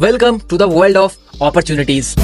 Welcome to the world of opportunities.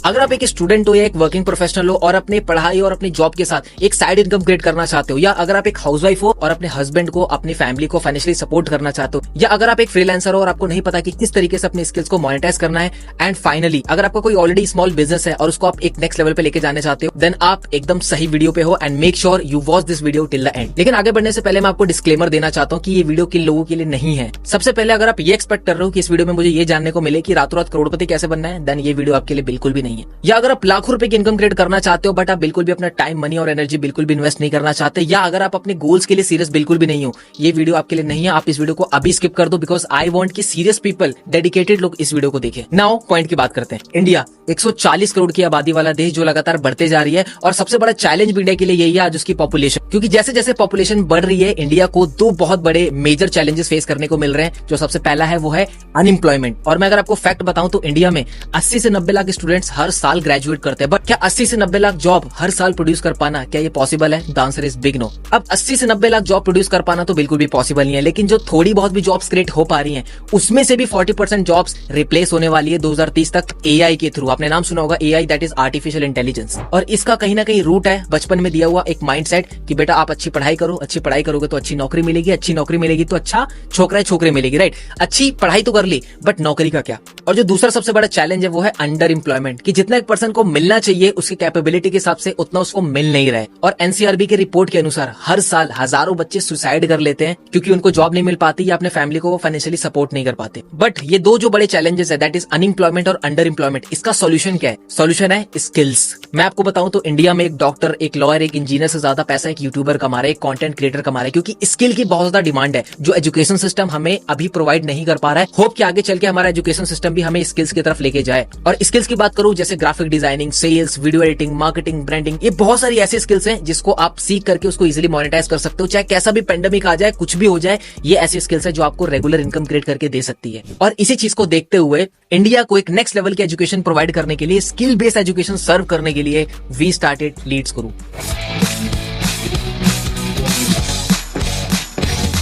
अगर आप एक स्टूडेंट हो या एक वर्किंग प्रोफेशनल हो और अपने पढ़ाई और अपनी जॉब के साथ एक साइड इनकम क्रिएट करना चाहते हो, या अगर आप एक हाउसवाइफ हो और अपने हस्बैंड को, अपनी फैमिली को फाइनेंशियली सपोर्ट करना चाहते हो, या अगर आप एक फ्रीलांसर हो और आपको नहीं पता कि किस तरीके से अपने स्किल्स को मोनेटाइज करना है, एंड फाइनली अगर आपका कोई ऑलरेडी स्मॉल बिजनेस है और उसको आप एक नेक्स्ट लेवल पे लेके जाने चाहते हो, देन आप एकदम सही वीडियो पे हो and make sure you watch this video till the end. लेकिन आगे बढ़ने से पहले मैं आपको डिस्क्लेमर देना चाहता हूँ कि ये वीडियो किन लोगों के लिए नहीं है। सबसे पहले अगर आप ये एक्सपेक्ट कर रहे हो कि इस वीडियो में मुझे ये जानने को मिले कि रातों रात करोड़पति कैसे बनना है, देन ये वीडियो आपके लिए बिल्कुल भी नहीं है। या अगर आप लाखों रुपए की इनकम क्रिएट करना चाहते हो बट आप बिल्कुल भी अपना टाइम, मनी और एनर्जी बिल्कुल भी इन्वेस्ट नहीं करना चाहते, या अगर आप अपने गोल्स के लिए सीरियस बिल्कुल भी नहीं हो, ये वीडियो आपके लिए नहीं है। आप इस वीडियो को अभी स्किप कर दो, बिकॉज आई वांट कि सीरियस पीपल, डेडिकेटेड लोग इस वीडियो को देखें। नाउ पॉइंट की बात करते हैं। इंडिया 140 करोड़ की आबादी वाला देश जो लगातार बढ़ते जा रही है, और सबसे बड़ा चैलेंज भी इंडिया के लिए यही है आज उसकी पॉपुलेशन। क्योंकि जैसे जैसे पॉपुलेशन बढ़ रही है, इंडिया को दो बहुत बड़े मेजर चैलेंजेस फेस करने को मिल रहे हैं। जो सबसे पहला है वो है अनएम्प्लॉयमेंट। और मैं अगर आपको फैक्ट बताऊं तो इंडिया में 80 से 90 लाख स्टूडेंट्स हर साल ग्रेजुएट करते हैं, बट क्या 80 से 90 लाख जॉब हर साल प्रोड्यूस कर पाना, क्या ये पॉसिबल है? The answer is big no. अब 80 से 90 लाख जॉब प्रोड्यूस कर पाना तो बिल्कुल भी पॉसिबल नहीं है, लेकिन जो थोड़ी बहुत भी जॉब्स क्रिएट हो पा रही हैं, उसमें से भी 40% जॉब्स रिप्लेस होने वाली है 2030 तक एआई के थ्रू। आपने नाम सुना होगा AI, that is artificial intelligence. और इसका कहीं ना कहीं रूट है बचपन में दिया हुआ एक माइंडसेट कि बेटा आप अच्छी पढ़ाई करो, अच्छी पढ़ाई करोगे तो अच्छी नौकरी मिलेगी, अच्छी नौकरी मिलेगी तो अच्छा छोकरा छोकरी मिलेगी, राइट? अच्छी पढ़ाई तो कर ली बट नौकरी का क्या? और जो दूसरा सबसे बड़ा चैलेंज है वो है अंडर एम्प्लॉयमेंट, कि जितना एक पर्सन को मिलना चाहिए उसकी कैपेबिलिटी के हिसाब से उतना उसको मिल नहीं रहा है। और एनसीआरबी के रिपोर्ट के अनुसार हर साल हजारों बच्चे सुसाइड कर लेते हैं क्योंकि उनको जॉब नहीं मिल पाती या अपने फैमिली को वो फाइनेंशियली सपोर्ट नहीं कर पाते। बट ये दो जो बड़े चैलेंजेस है, दैट इज अनएम्प्लॉयमेंट और अंडर एम्प्लॉयमेंट, इसका सॉल्यूशन क्या है? सॉल्यूशन है स्किल्स। मैं आपको बताऊं तो इंडिया में एक डॉक्टर, एक लॉयर, एक इंजीनियर से ज्यादा पैसा एक यूट्यूबर कमा रहा है, एक कंटेंट क्रिएटर कमा रहा है, क्योंकि स्किल की बहुत ज्यादा डिमांड है जो एजुकेशन सिस्टम हमें अभी प्रोवाइड नहीं कर पा रहा है। होप कि आगे चल के हमारा एजुकेशन सिस्टम भी हमें स्किल्स की तरफ लेके जाए। और स्किल्स की बात करूं जैसे graphic designing, sales, video editing, marketing, branding, ये बहुत सारी ऐसी स्किल्स हैं जिसको आप सीख करके उसको इजीली मोनेटाइज कर सकते हो। चाहे कैसा भी पेंडेमिक आ जाए, कुछ भी हो जाए, ये ऐसी स्किल्स है जो आपको रेगुलर इनकम क्रिएट करके दे सकती है। और इसी चीज को देखते हुए इंडिया को एक नेक्स्ट लेवल की एजुकेशन प्रोवाइड करने के लिए, स्किल बेस्ड एजुकेशन सर्व करने के लिए वी स्टार्टेड लीड्स गुरु।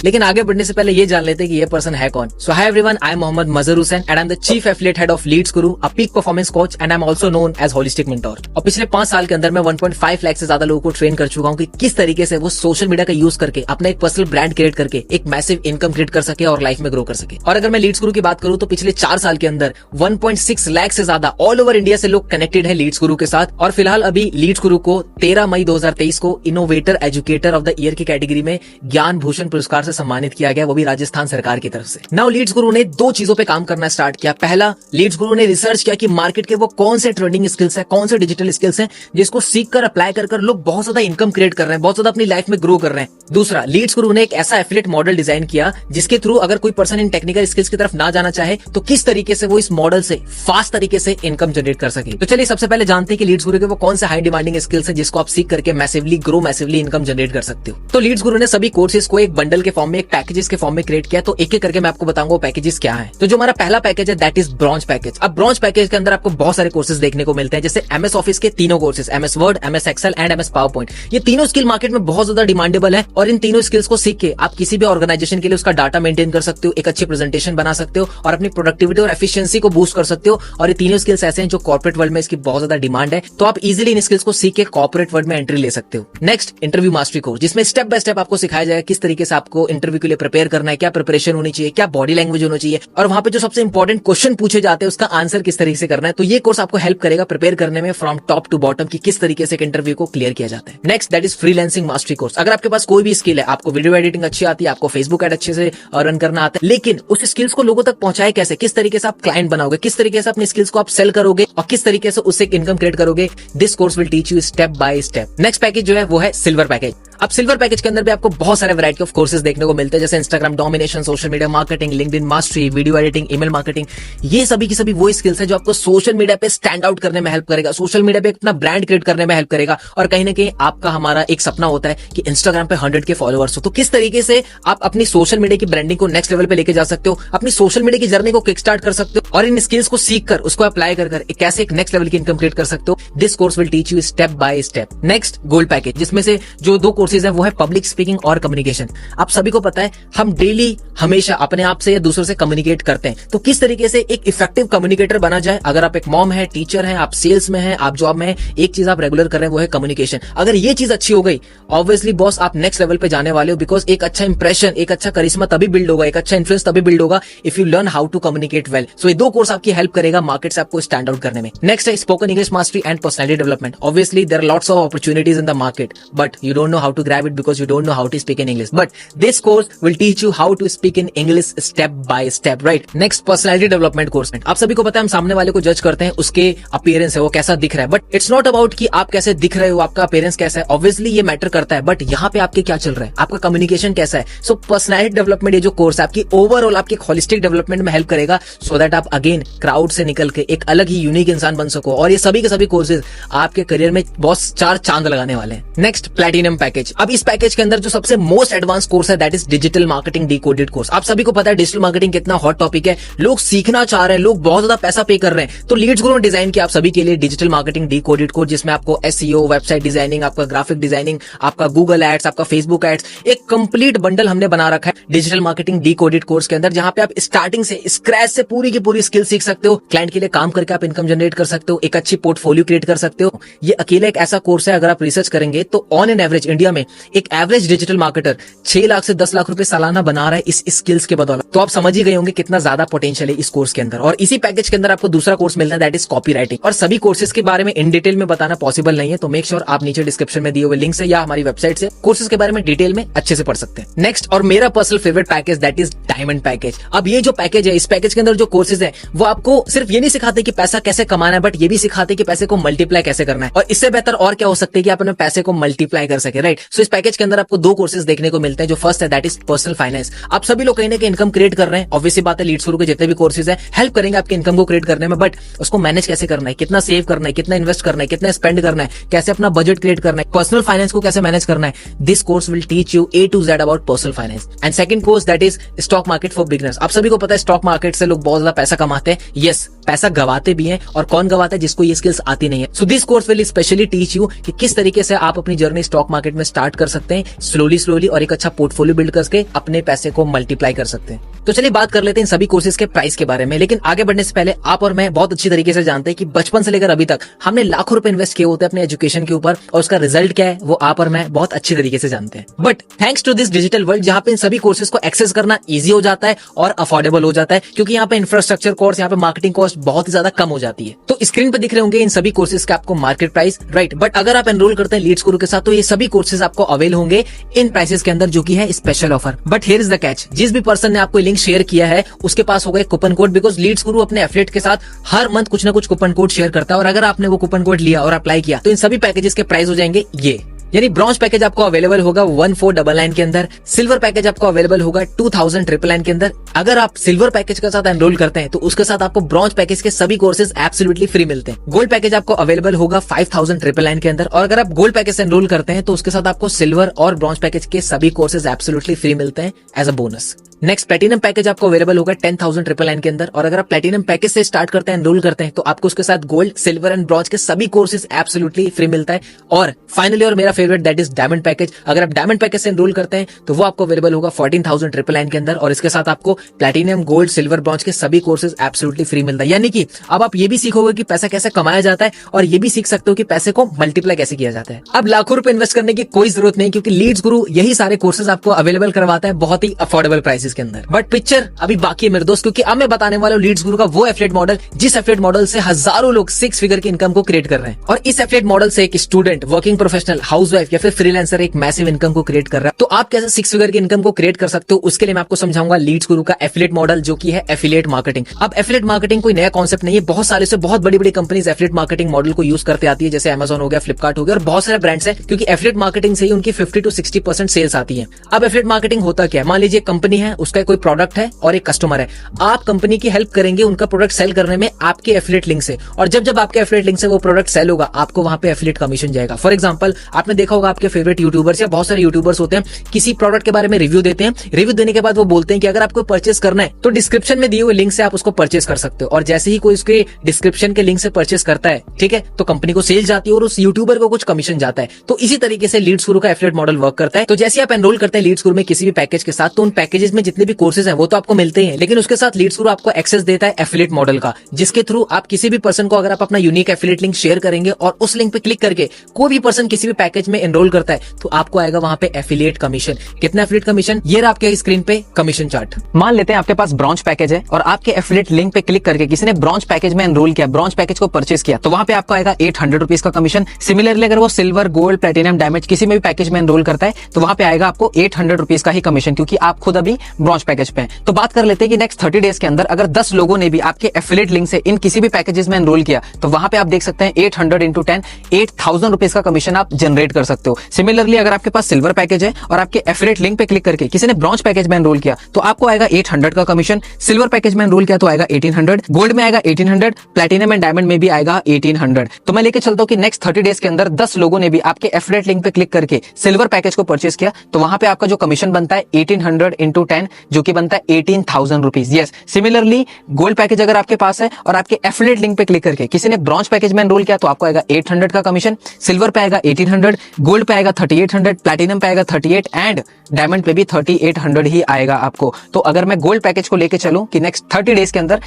लेकिन आगे बढ़ने से पहले ये जान लेते हैं कि ये पर्सन है कौन। So hi everyone, I am Mohammad Mazhar Hussain and I am the chief affiliate head of Leads Guru, a peak performance coach, and I am also known as holistic mentor. और पिछले 5 साल के अंदर मैं 1.5 लाख से ज्यादा लोगों को ट्रेन कर चुका हूं कि किस तरीके से वो सोशल मीडिया का यूज करके अपना एक पर्सनल ब्रांड क्रिएट करके एक मैसिव इनकम क्रिएट कर सके और लाइफ में ग्रो कर सके। और अगर मैं लीड्स गुरु की बात करूं तो पिछले 4 साल के अंदर 1.6 लाख से ज्यादा ऑल ओवर इंडिया से लोग कनेक्टेड है लीड्स गुरु के साथ। और फिलहाल अभी लीड्स गुरु को 13 मई 2023 को innovator educator of the year की कैटेगरी में ज्ञान भूषण पुरस्कार से सम्मानित किया गया, वो भी राजस्थान सरकार की तरफ से। नाउ लीड्स गुरु ने 2 चीजों पे काम करना स्टार्ट किया। पहला, लीड्स गुरु ने रिसर्च किया कि मार्केट के वो कौन से ट्रेंडिंग स्किल्स है, कौन से डिजिटल स्किल्स हैं जिसको सीख कर अप्लाई कर लोग बहुत ज्यादा इनकम क्रिएट कर रहे हैं, बहुत ज्यादा अपनी लाइफ में ग्रो कर रहे हैं। दूसरा, लीड्स गुरु ने एक ऐसा एफिलिएट मॉडल डिजाइन किया जिसके थ्रू अगर कोई पर्सन इन टेक्निकल स्किल्स की तरफ ना जाना चाहे तो किस तरीके से वो इस मॉडल से फास्ट तरीके से इनकम जनरेट कर सके। तो चलिए सबसे पहले जानते हैं कि लीड्स गुरु के वो कौन से हाई डिमांडिंग स्किल्स है जिसको आप सीख करके massively grow, massively income generate कर सकते हो। तो लीड्स गुरु ने सभी कोर्सेज को एक बंडल के फॉर्म में, एक पैकेजेस के फॉर्म में क्रिएट किया। तो एक एक करके मैं आपको बताऊंगा वो पैकेजेस क्या है। तो जो हमारा पहला पैकेज है दैट इज ब्रॉन्ज पैकेज। अब ब्रॉन्ज पैकेज के अंदर आपको बहुत सारे कोर्सेज देखने को मिलते हैं, जैसे एमएस ऑफिस के तीनों courses, MS Word, MS Excel and MS PowerPoint. ये तीनों स्किल मार्केट में बहुत ज्यादा डिमांडेबल है और इन तीनों स्किल्स को सीख के आप किसी भी ऑर्गेनाइजेशन के लिए उसका डाटा मेंटेन कर सकते हो, एक अच्छी प्रेजेंटेशन बना सकते हो और अपनी प्रोडक्टिविटी और एफिशिएंसी को बूस्ट कर सकते हो। और ये तीनों स्किल्स ऐसे हैं जो कॉर्पोरेट वर्ल्ड में इसकी बहुत ज्यादा डिमांड है, तो आप इजीली इन स्किल्स को सीख के कॉर्पोरेट वर्ल्ड में एंट्री ले सकते हो। नेक्स्ट, इंटरव्यू मास्टरी कोर्स, जिसमें स्टेप बाय स्टेप आपको सिखाया जाएगा किस तरीके से आपको इंटरव्यू के लिए प्रिपेयर करना है, क्या प्रिपरेशन होनी चाहिए, क्या बॉडी लैंग्वेज होना चाहिए, और वहां पे जो सबसे इंपॉर्टेंट क्वेश्चन पूछे जाते हैं उसका आंसर किस तरीके से करना है। तो ये कोर्स आपको हेल्प करेगा प्रिपेयर करने में फ्रॉम टॉप टू बॉटम कि किस तरीके से एक इंटरव्यू को क्लियर किया जाता है। Next, that is freelancing mastery course. अगर आपके पास कोई भी स्किल है, आपको वीडियो एडिटिंग अच्छी आती है, आपको फेसबुक एड अच्छे से रन करना आता है, लेकिन उस स्किल्स को लोगों तक पहुंचाए कैसे, किस तरीके से आप क्लाइंट बनाओगे, किस तरीके से अपने स्किल्स को आप सेल करोगे और किस तरीके से उससे इनकम क्रिएट करोगे, this course will teach you step by step. Next package जो है वो है सिल्वर पैकेज। अब सिल्वर पैकेज के अंदर भी आपको बहुत सारे वैरायटी ऑफ कोर्सेज देखने को मिलते हैं, जैसे Instagram domination, social media marketing, LinkedIn mastery, video editing, email marketing. ये सभी की सभी वो स्किल्स है जो आपको सोशल मीडिया पे स्टैंड आउट करने में हेल्प करेगा, सोशल मीडिया पे अपना ब्रांड क्रिएट करने में हेल्प करेगा। और कहीं ना कहीं आपका, हमारा एक सपना होता है कि इंस्टाग्राम पे 100 के फॉलोअर्स हो, तो किस तरीके से आप अपनी सोशल मीडिया की ब्रांडिंग को नेक्स्ट लेवल पे लेके जा सकते हो, अपनी सोशल मीडिया की जर्नी को किक स्टार्ट कर सकते हो और इन स्किल्स को सीख कर उसको अप्लाई कर कैसे एक नेक्स्ट लेवल की इनकम क्रिएट कर सकते हो। This course will teach you step by step. Next, gold package, जिसमें से जो 2 कोर्सेज है वो है पब्लिक स्पीकिंग और कम्युनिकेशन। आप सभी को पता है हम डेली हमेशा अपने आप से या दूसरों से कम्युनिकेट करते हैं, तो किस तरीके से एक इफेक्टिव कम्युनिकेटर बना जाए। अगर आप एक मॉम है, टीचर है, आप सेल्स में है, आप जॉब में है, एक चीज आप रेगुलर कर रहे हैं वो है कम्युनिकेशन। अगर ये चीज अच्छी हो गई, ऑब्वियसली बॉस आप नेक्स्ट लेवल पे जाने वाले हो, बिकॉज एक अच्छा इंप्रेशन, एक अच्छा करिश्मा तभी बिल्ड होगा, एक अच्छा इन्फ्लुएंस तभी बिल्ड होगा if you learn how to communicate well. So ये दो कोर्स आपकी हेल्प करेगा मार्केट से आपको स्टैंड आउट करने में। नेक्स्ट है spoken English mastery and personality development. Obviously there are lots of opportunities in the market, but you don't know how to grab it because you don't know how to speak in English. But this course will teach you how to speak in English step by step, right? Next, personality development course. आप सभी को पता है हम सामने वाले को जज करते हैं उसके अपीयरेंस है, वो कैसा दिख रहा है, बट इट्स नॉट अबाउट कि आप कैसे दिख रहे हो, आपका अपीयरेंस कैसा है। ऑब्वियसली ये मैटर करता है, बट यहाँ पे आपके क्या चल रहा है, आपका कम्युनिकेशन कैसा है। सो पर्सनैलिटी डेवलपमेंट ये जो कोर्स है आपकी ओवरऑल आपकी होलिस्टिक डेवलपमेंट में हेल्प करेगा, सो दैट आप अगेन क्राउड से निकल के एक अलग ही यूनिक इंसान बन सको। और ये सभी के सभी कोर्सेज आपके करियर में बहुत 4 चांद लगाने वाले हैं। Next, platinum package. अब इस पैकेज के अंदर जो सबसे मोस्ट एडवांस कोर्स है that is digital marketing decoded course. आप सभी को पता है डिजिटल मार्केटिंग कितना हॉट टॉपिक है, लोग सीखना चाह रहे हैं, लोग बहुत ज्यादा पैसा पे कर रहे हैं। तो लीड्स गुरु ने डिजाइन किया आप सभी के लिए डिजिटल मार्केटिंग डिकोडेड कोर्स, जिसमें आपको एसईओ, वेबसाइट डिजाइनिंग, आपका ग्राफिक डिजाइनिंग, आपका गूगल एड्स, आपका फेसबुक एड्स, एक कंप्लीट बंडल हमने बना रखा है डिजिटल मार्केटिंग डिकोडेड कोर्स के अंदर, जहां पे आप स्टार्टिंग से स्क्रैच से पूरी की पूरी स्किल सीख सकते हो। क्लाइंट के लिए काम करके आप इनकम जनरेट कर सकते हो, एक अच्छी पोर्टफोलियो क्रिएट कर सकते हो। ये अकेला एक ऐसा कोर्स है, अगर आप रिसर्च करेंगे तो ऑन एन एवरेज इंडिया में एक एवरेज डिजिटल मार्केटर 6 लाख से 10 लाख रुपए सालाना बना रहा है इस स्किल्स के बदौलत। तो आप समझ ही गए होंगे कितना ज्यादा पोटेंशियल है इस कोर्स के अंदर। और इसी पैकेज के अंदर आपको दूसरा कोर्स मिलता है दैट इज कॉपीराइटिंग। और सभी कोर्सेज के बारे में इन डिटेल में बताना पॉसिबल नहीं है, तो मेक श्योर आप नीचे डिस्क्रिप्शन में दिए हुए लिंक से या हमारी वेबसाइट से कोर्सेज के बारे में डिटेल में अच्छे से पढ़ सकते हैं। नेक्स्ट और मेरा personal favourite package that is diamond package. अब ये जो पैकेज है, इस पैकेज के अंदर जो कोर्सेज है वो आपको सिर्फ ये नहीं सिखाते कि पैसा कैसे कमाना है, बट ये भी सिखाते कि पैसे को मल्टीप्लाई कैसे करना है। और इससे बेहतर और क्या हो सकता है कि आप अपने पैसे को मल्टीप्लाई कर सके, राइट। सो इस पैकेज के अंदर आपको 2 कोर्सेज देखने को मिलते हैं। जो फर्स्ट है दैट इज पर्सनल फाइनेंस। आप सभी लोग कहीं ना कहीं इनकम क्रिएट कर रहे हैं, ऑब्वियसली बात है लीड्स गुरु के जितने भी कोर्सेज है हेल्प करेंगे आपके इनकम को क्रिएट करने में, बट उसको मैनेज कैसे करना है, कितना सेव करना है, कितना इन्वेस्ट करना है, कितना स्पेंड करना है, कैसे अपना बजट क्रिएट करना है, पर्सनल फाइनेंस को कैसे मैनेज करना है। This course will teach you A to Z about personal finance. And second course that is stock market for beginners. आप सभी को पता है स्टॉक मार्केट से लोग बहुत ज्यादा पैसा कमाते हैं, यस पैसा गवाते भी हैं, और कौन गवाता है, जिसको ये स्किल्स आती नहीं है। So this course will specially teach you कि किस तरीके से आप अपनी जर्नी स्टॉक मार्केट में स्टार्ट कर सकते हैं स्लोली और एक अच्छा पोर्टफोलियो बिल्ड करके अपने पैसे को मल्टीप्लाई कर सकते हैं। तो चलिए बात कर लेते हैं इन सभी कोर्सेज के प्राइस के बारे में। लेकिन आगे बढ़ने से पहले आप और मैं बहुत अच्छी तरीके से जानते हैं कि बचपन से लेकर अभी तक हमने लाखों रुपए इन्वेस्ट किए होते हैं अपने एजुकेशन के ऊपर, और उसका रिजल्ट क्या है वो आप और मैं बहुत अच्छी तरीके से जानते हैं। But thanks to this digital world, जहां पे इन सभी कोर्सेज को एक्सेस करना ईजी हो जाता है और अफोर्डेबल हो जाता है, क्योंकि यहाँ पे इंफ्रास्ट्रक्चर कॉस्ट, यहाँ पे मार्केटिंग कॉस्ट बहुत ही ज्यादा कम हो जाती है। तो स्क्रीन पे दिख रहे होंगे इन सभी कोर्सेज का आपको मार्केट प्राइस, राइट। बट अगर आप एनरोल करते हैं लीड्स गुरु के साथ तो ये सभी कोर्सेज आपको अवेल होंगे इन प्राइसेस के अंदर, जो कि है special offer. But here is the catch, जिस भी पर्सन ने आपको लिंक शेयर किया है उसके पास होगा एक कूपन कोड, बिकॉज लीड्स गुरु अपने एफिलिएट के साथ हर मंथ कुछ ना कुछ कूपन कोड शेयर करता है, और अगर आपने वो कूपन कोड लिया और अप्लाई किया तो इन सभी पैकेजेस के प्राइस हो जाएंगे ये। यानी ब्रॉन्ज पैकेज आपको अवेलेबल होगा 1499 के अंदर, सिल्वर पैकेज आपको अवेलेबल होगा 2999 के अंदर। अगर आप सिल्वर पैकेज के साथ एनरोल करते हैं तो उसके साथ आपको ब्रॉन्ज पैकेज के सभी कोर्सेज एब्सोल्युटली फ्री मिलते हैं। गोल्ड पैकेज आपको अवेलेबल होगा 5999 के अंदर, और अगर आप गोल्ड पैकेज से एनरोल करते हैं तो उसके साथ आपको सिल्वर और ब्रॉन्ज पैकेज के सभी कोर्सेज एब्सोल्युटली फ्री मिलते हैं as a bonus. Next platinum package आपको अवेलेबल होगा 10,999 के अंदर, और अगर आप प्लेटिनम पैकेज से स्टार्ट करते हैं, एनरोल करते हैं, तो आपको उसके साथ गोल्ड, सिल्वर एंड ब्रॉन्ज के सभी कोर्सेज एब्सोल्युटली फ्री मिलता है। और फाइनली और मेरा favourite that is diamond package. अगर आप डायमंड पैकेज से एनरोल करते हैं तो वो आपको अवेलेबल होगा 14,999 के अंदर, और इसके साथ आपको प्लेटिनम, गोल्ड, सिल्वर, ब्रॉन्ज के सभी कोर्सेज एब्सोल्युटली फ्री मिलता है। यानी कि अब आप ये भी सीखोगे कि पैसा कैसे कमाया जाता है, और ये भी सीख सकते हो कि पैसे को मल्टीप्लाई कैसे किया जाता है। अब लाखों रुपए इन्वेस्ट करने की कोई जरूरत नहीं, क्योंकि लीड्स गुरु यही सारे कोर्सेज आपको अवेलेबल करवाता है बहुत ही अफोर्डेबल प्राइसेस के अंदर। बट पिक्चर अभी बाकी है मेरे दोस्त, क्योंकि अब मैं बताने वाला हूं लीड्स गुरु का वो एफिलिएट मॉडल जिस एफिलिएट मॉडल से हजारों लोग 6 फिगर की इनकम को क्रिएट कर रहे हैं। और इस एफिलिएट मॉडल से एक स्टूडेंट, वर्किंग प्रोफेशनल, हाउसवाइफ या फिर फ्रीलांसर एक मैसिव इनकम को क्रिएट कर रहा है। तो आप कैसे 6 फिगर की इनकम को क्रिएट कर सकते हो, उसके लिए मैं आपको समझाऊंगा लीड्स गुरु का एफिलिएट मॉडल, जो कि है एफिलिएट मार्केटिंग। अब एफिलिएट मार्केटिंग कोई नया कॉन्सेप्ट नहीं है, बहुत सालों से बहुत बड़ी बड़ी कंपनीज एफिलिएट मार्केटिंग मॉडल को यूज करते आती है, जैसे Amazon हो गया, फ्लिपकार्ट हो गया, और बहुत सारे ब्रांड्स हैं, क्योंकि एफिलिएट मार्केटिंग से ही उनकी 50 to 60% सेल्स आती है। अब एफिलिएट मार्केटिंग होता क्या है, मान लीजिए कंपनी है, उसका कोई प्रोडक्ट है और एक कस्टमर है, आप कंपनी की हेल्प करेंगे उनका प्रोडक्ट सेल करने में आपके एफिलिएट लिंक से, और जब जब आपके एफिलिएट लिंक से वो प्रोडक्ट सेल होगा आपको वहां पे एफिलिएट कमीशन जाएगा। फॉर एग्जांपल आपने देखा होगा आपके फेवरेट यूट्यूबर्स या बहुत सारे यूट्यूबर्स होते हैं, किसी प्रोडक्ट के बारे में रिव्यू देते हैं, रिव्यू देने के बाद वो बोलते हैं कि अगर आपको परचेस करना है तो डिस्क्रिप्शन में दिए हुए लिंक से आप उसको परचेस कर सकते हो, और जैसे ही कोई उसके डिस्क्रिप्शन के लिंक से परचेस करता है, ठीक है, तो कंपनी को सेल जाती है और उस यूट्यूबर को कुछ कमीशन जाता है। तो इसी तरीके से लीड्स गुरु का एफिलिएट मॉडल वर्क करता है। तो जैसे आप एनरोल करते हैं लीड्स गुरु में किसी भी पैकेज के साथ, तो उन पैकेजेस में जितने भी कोर्सेज हैं वो तो आपको मिलते ही हैं, लेकिन उसके साथ लीड्स गुरु आपको एक्सेस देता है एफिलिएट मॉडल का, जिसके थ्रू आप किसी भी पर्सन को अगर आप अपना यूनिक एफिलिएट लिंक शेयर करेंगे और उस लिंक पे क्लिक करके कोई भी पर्सन किसी भी पैकेज में एनरोल करता है तो आपको आएगा वहां पे एफिलिएट कमीशन। कितना एफिलिएट कमीशन, ये रहा आपके स्क्रीन पे कमीशन चार्ट। मान लेते हैं आपके पास ब्रॉन्ज पैकेज है और आपके एफिलिएट लिंक पे क्लिक करके किसी ने ब्रॉन्ज पैकेज में एनरोल किया, ब्रॉन्ज पैकेज को परचेस किया, तो वहां पे आपको आएगा 800 रुपीज का कमीशन। सिमिलरली अगर वो सिल्वर, गोल्ड, प्लेटिनम, डायमंड किसी में भी पैकेज में एनरोल करता है तो वहां पे आएगा आपको 800 रुपीज का ही कमीशन, क्योंकि आप खुद अभी ब्रॉन्ज पैकेज पे हैं। तो बात कर लेते हैं कि नेक्स्ट 30 डेज के अंदर अगर 10 लोगों ने भी आपके एफिलिएट लिंक से इन किसी भी पैकेजेस में एनरोल किया तो वहां पे आप देख सकते हैं 800 इंटू 10 8000 रुपीज का कमीशन आप जनरेट कर सकते हो। सिमिलरली अगर आपके पास सिल्वर पैकेज है और आपके एफिलिएट लिंक पे क्लिक करके किसी ने ब्रॉन्ज पैकेज में एनरोल किया तो आपको आएगा 800 का कमीशन, सिल्वर पैकेज में एनरोल किया तो आएगा 1800, गोल्ड में आएगा 1800, प्लेटिनम एंड डायमंड में भी आएगा 1800। तो मैं लेके चलता हूं कि नेक्स्ट 30 डेज के अंदर 10 लोगों ने भी आपके एफिलिएट लिंक पे क्लिक करके सिल्वर पैकेज को परचेस किया तो वहां पे आपका जो कमीशन बनता है 1800 इंटू 10 जो कि बनता है 18,000 rupees. Yes, similarly gold package अगर आपके पास है और आपके एफिलिएट लिंक पे क्लिक करके किसी ने ब्रॉन्ज पैकेज में एनरोल किया तो आपको आएगा 800 का कमीशन, सिल्वर पे आएगा 1800, गोल्ड पे आएगा 3800, प्लेटिनम पे आएगा 38 एंड डायमंड पे भी 3800 ही आएगा आपको। तो अगर मैं गोल्ड पैकेज को लेके चलूं कि नेक्स्ट 30 डेज के अंदर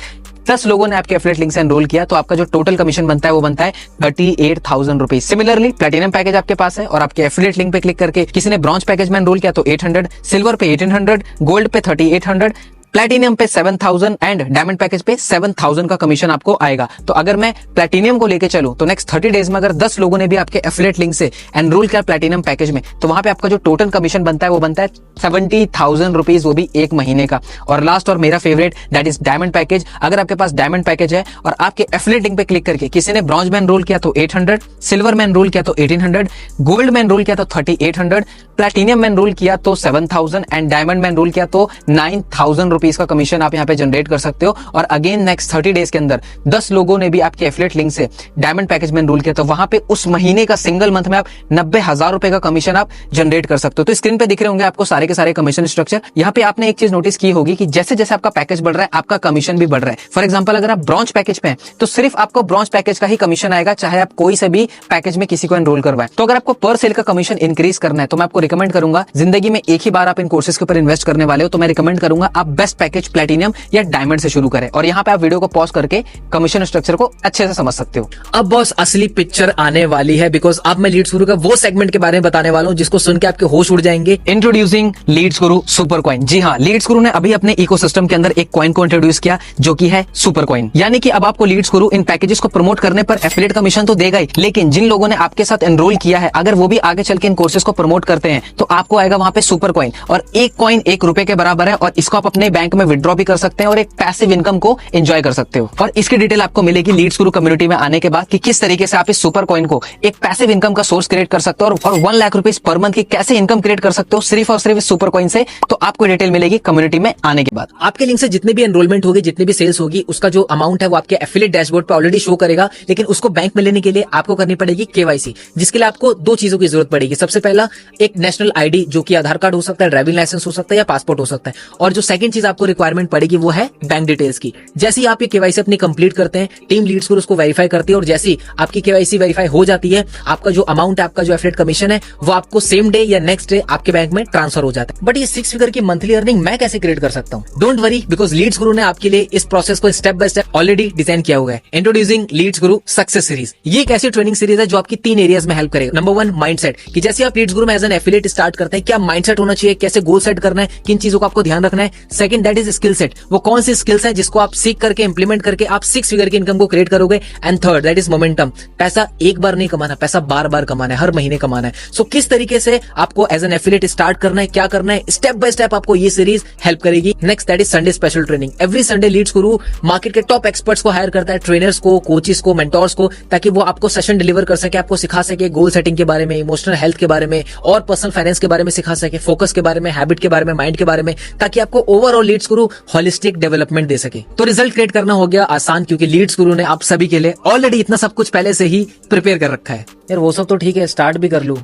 10 लोगों ने आपके एफिलिएट लिंक से एनरोल किया तो आपका जो टोटल कमीशन बनता है वो बनता है 38,000 रुपीज। सिमिलरली प्लेटिनम पैकेज आपके पास है और आपके एफिलिएट लिंक पे क्लिक करके किसी ने ब्रॉन्ज पैकेज में एनरोल किया तो 800, सिल्वर पे 1800, गोल्ड पे 3800, प्लेटिनियम पे 7000 एंड डायमंड पैकेज पे 7000 का कमीशन आपको आएगा। तो अगर मैं प्लेटिनियम को लेके चलूं तो नेक्स्ट 30 डेज में अगर 10 लोगों ने भी आपके एफिलिएट लिंक से एनरोल किया प्लेटिनियम पैकेज में तो वहां पे आपका जो टोटल कमीशन बनता है वो बनता है 70,000 रुपीज, वो भी एक महीने का। और लास्ट और मेरा favourite that is diamond package. अगर आपके पास डायमंड पैकेज है और आपके एफिलिएट लिंक पे क्लिक करके किसी ने ब्रॉन्ज में एनरोल किया तो 800, सिल्वर में एनरोल किया तो 1800, गोल्ड में एनरोल किया तो 3800, प्लेटिनियम में एनरोल किया तो 7000 एंड डायमंड में एनरोल किया तो 9000 रुपीज का कमीशन आप यहाँ पे जनरेट कर सकते हो। और अगेन नेक्स्ट 30 डेज के अंदर 10 लोगों ने भी आपके एफिलिएट लिंक से डायमंड पैकेज में एनरोल किया तो वहां पे उस महीने का सिंगल मंथ में आप 90,000 रुपए का कमीशन आप जनरेट कर सकते हो। तो स्क्रीन पे दिख रहे होंगे आपको सारे के सारे कमीशन स्ट्रक्चर। यहाँ पे आपने एक चीज नोटिस की होगी कि जैसे जैसे आपका पैकेज बढ़ रहा है आपका कमीशन भी बढ़ रहा है। फॉर एग्जाम्पल अगर आप ब्रॉन्ज पैकेज पे हैं तो सिर्फ आपको ब्रॉन्ज पैकेज का ही कमीशन आएगा, चाहे आप कोई से भी पैकेज में किसी को एनरोल करवाएं। तो अगर आपको पर सेल का कमीशन इंक्रीज करना है तो मैं आपको रिकमेंड करूंगा, जिंदगी में एक ही बार आप इन कोर्सेज के ऊपर इन्वेस्ट करने वाले हो तो मैं रिकमेंड करूंगा आप बेस्ट पैकेज प्लेटिनियम या डायमंड से शुरू करें। और यहाँ पे आप वीडियो को पॉज करके कमीशन स्ट्रक्चर को अच्छे से समझ सकते हो। अब बॉस असली पिक्चर आने वाली है, बिकॉज अब मैं लीड्स गुरु का वो सेगमेंट के बारे में बताने वाला हूँ जिसको सुन के आपके होश उड़ जाएंगे। इंट्रोड्यूसिंग लीड्स गुरु सुपर कॉइन। जी हाँ, लीड्स गुरु ने अभी अपने इकोसिस्टम के अंदर एक कॉइन को इंट्रोड्यूस किया जो कि है सुपर कॉइन। यानी कि अब आपको लीड्स गुरु इन पैकेजेस को प्रमोट करने पर एफिलिएट कमीशन तो देगा ही, लेकिन जिन लोगों ने आपके साथ एनरोल किया है अगर वो भी आगे चल के इन कोर्सेज को प्रमोट करते हैं तो आपको आएगा वहां पे सुपर कॉइन। और एक कॉइन 1 रुपए के बराबर है और इसको आप अपने बैंक में विड्रॉ भी कर सकते हैं और एक पैसिव इनकम को एंजॉय कर सकते हो। और इसकी डिटेल आपको मिलेगी लीड्स गुरु कम्युनिटी में आने के बाद कि किस तरीके से आप इस सुपर कॉइन को एक पैसिव इनकम का सोर्स क्रिएट कर सकते हो और 1 लाख रुपीज पर मंथ की कैसे इनकम क्रिएट कर सकते हो सिर्फ और सिर्फ इस सुपर कॉइन से। तो आपको डिटेल मिलेगी कम्युनिटी में आने के बाद। आपके लिंक से जितने भी एनरोलमेंट होगी, जितनी भी सेल्स होगी, उसका जो अमाउंट है वो आपके एफिलिएट डैशबोर्ड पे ऑलरेडी शो करेगा, लेकिन उसको बैंक में लेने के लिए आपको करनी पड़ेगी केवाईसी, जिसके लिए आपको 2 चीजों की जरूरत पड़ेगी। सबसे पहला एक नेशनल आईडी जो कि आधार कार्ड हो सकता है, ड्राइविंग लाइसेंस हो सकता है या पासपोर्ट हो सकता है। और जो सेकंड चीज आपको रिक्वायरमेंट पड़ेगी वो है बैंक डिटेल्स की। जैसे ही आप ये केवाईसी अपनी कंप्लीट करते हैं टीम लीड्स गुरु उसको वेरीफाई करती है और जैसे ही आपकी केवाईसी वेरीफाई हो जाती है आपका जो अमाउंट है, आपका जो एफिलिएट कमीशन है वो आपको सेम डे या नेक्स्ट डे आपके बैंक में ट्रांसफर हो जाता है। बट ये 6 फिगर की मंथली अर्निंग मैं कैसे क्रिएट कर सकता हूँ? डोंट वरी, बिकॉज लीड्स गुरु ने आपके लिए इस प्रोसेस को step by step already design किया हुआ है। इंट्रोड्यूसिंग लीड्स गुरु सक्सेस सीरीज। ये एक ऐसी ट्रेनिंग सीरीज है जो आपकी 3 एरियाज में हेल्प करेगा। नंबर 1 माइंडसेट, कि जैसे आप लीड्स गुरु में एज एन एफिलिएट स्टार्ट करते हैं क्या माइंडसेट होना चाहिए, कैसे गोल सेट करना है, किन चीजों को आपको ध्यान रखना है। Second second that is skill set, वो कौन सी स्किल्स है जिसको आप सीख करके इंप्लीमेंट करके आप 6 फिगर की इनकम को क्रिएट करोगे। And third that is momentum, पैसा एक बार नहीं कमाना, पैसा बार बार कमाना है, हर महीने कमाना है। सो किस तरीके से आपको एज एन एफिलिएट स्टार्ट करना है, क्या करना है, स्टेप बाय स्टेप आपको ये सीरीज हेल्प करेगी। Next that is Sunday special training. Every Sunday Leads Guru market के टॉप एक्सपर्ट्स को हायर करता है, ट्रेनर्स को, कोचेस को, मेंटोर्स को, ताकि वो आपको सेशन डिलीवर कर सके, आपको सिखा सके गोल सेटिंग के बारे में, इमोशनल हेल्थ के बारे में और पर्सनल फाइनेंस के बारे में सिखा सके, फोकस के बारे में, हैबिट के बारे में, माइंड के बारे में, ताकि आपको ओवरऑल लीड्स गुरु होलिस्टिक डेवलपमेंट दे सके। तो रिजल्ट क्रिएट करना हो गया आसान, क्योंकि लीड्स गुरु ने आप सभी के लिए ऑलरेडी इतना सब कुछ पहले से ही प्रिपेयर कर रखा है। यार वो सब तो ठीक है, स्टार्ट भी कर लूं,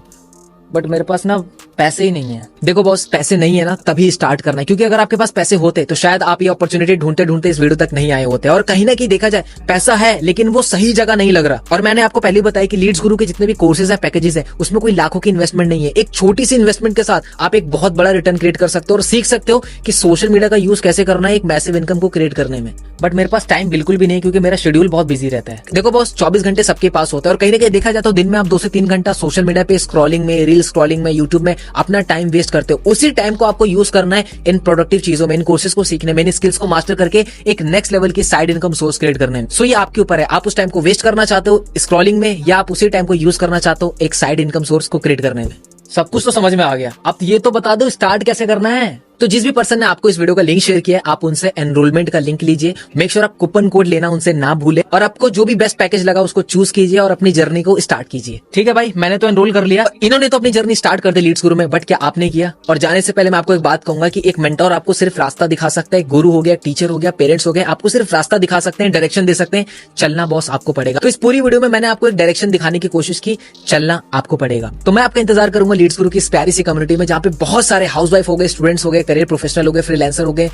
बट मेरे पास ना पैसे ही नहीं है। देखो बॉस, पैसे नहीं है ना तभी स्टार्ट करना है, क्योंकि अगर आपके पास पैसे होते तो शायद आप ये अपॉर्चुनिटी ढूंढते ढूंढते इस वीडियो तक नहीं आए होते। और कहीं ना कहीं देखा जाए पैसा है लेकिन वो सही जगह नहीं लग रहा। और मैंने आपको पहले बताया कि लीड्स गुरु के जितने भी कोर्सेज है, पैकेजेस है, उसमें कोई लाखों की इन्वेस्टमेंट नहीं है। एक छोटी सी इन्वेस्टमेंट के साथ आप एक बहुत बड़ा रिटर्न क्रिएट कर सकते हो और सीख सकते हो कि सोशल मीडिया का यूज कैसे करना है एक मैसिव इनकम को क्रिएट करने में। बट मेरे पास टाइम बिल्कुल भी नहीं, क्योंकि मेरा शेड्यूल बहुत बिजी रहता है। देखो बॉस, 24 घंटे सबके पास होता है और कहीं ना कहीं देखा जाए तो दिन में आप 2 से 3 घंटा सोशल मीडिया पे स्क्रॉलिंग में, रील स्क्रॉलिंग में, यूट्यूब में अपना टाइम वेस्ट करते हो। उसी टाइम को आपको यूज करना है इन प्रोडक्टिव चीजों में, इन कोर्सेज को सीखने में, इन स्किल्स को मास्टर करके एक नेक्स्ट लेवल की साइड इनकम सोर्स क्रिएट करने में। सो ये आपके ऊपर है, आप उस टाइम को वेस्ट करना चाहते हो स्क्रॉलिंग में या आप उसी टाइम को यूज करना चाहते हो एक साइड इनकम सोर्स को क्रिएट करने में। सब कुछ तो समझ में आ गया, अब ये तो बता दो स्टार्ट कैसे करना है। तो जिस भी पर्सन ने आपको इस वीडियो का लिंक शेयर किया है, आप उनसे एनरोलमेंट का लिंक लीजिए। मेक श्योर आप कूपन कोड लेना उनसे ना भूले और आपको जो भी बेस्ट पैकेज लगा उसको चूज कीजिए और अपनी जर्नी को स्टार्ट कीजिए। ठीक है भाई, मैंने तो एनरोल कर लिया, इन्होंने तो अपनी जर्नी स्टार्ट कर दी लीड्स गुरु में, बट क्या आपने किया? और जाने से पहले मैं आपको एक बात कहूंगा कि एक मेंटोर आपको सिर्फ रास्ता दिखा सकता है, गुरु हो गया, टीचर हो गया, पेरेंट्स हो गए, आपको सिर्फ रास्ता दिखा सकते हैं, डायरेक्शन दे सकते हैं, चलना बॉस आपको पड़ेगा। तो इस पूरी वीडियो में मैंने आपको एक डायरेक्शन दिखाने की कोशिश की, चलना आपको पड़ेगा। तो मैं आपका इंतजार करूंगा लीड्स गुरु की इस प्यारी सी कम्युनिटी में, जहाँ पे बहुत सारे हाउसवाइफ हो गए, स्टूडेंट्स हो गए, करियर प्रोफेशनल हो गए, फ्रीलांसर हो गए,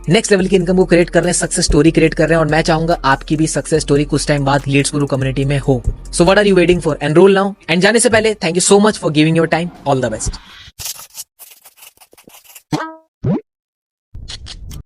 नेक्स्ट लेवल की इनकम को क्रिएट कर रहे हैं, सक्सेस स्टोरी क्रिएट कर रहे हैं। और मैं चाहूंगा आपकी भी सक्सेस स्टोरी कुछ टाइम बाद लीड्स गुरु कम्युनिटी में हो। So what are you waiting for? Enrol now. And जाने से पहले thank you so much for giving your time. All the best.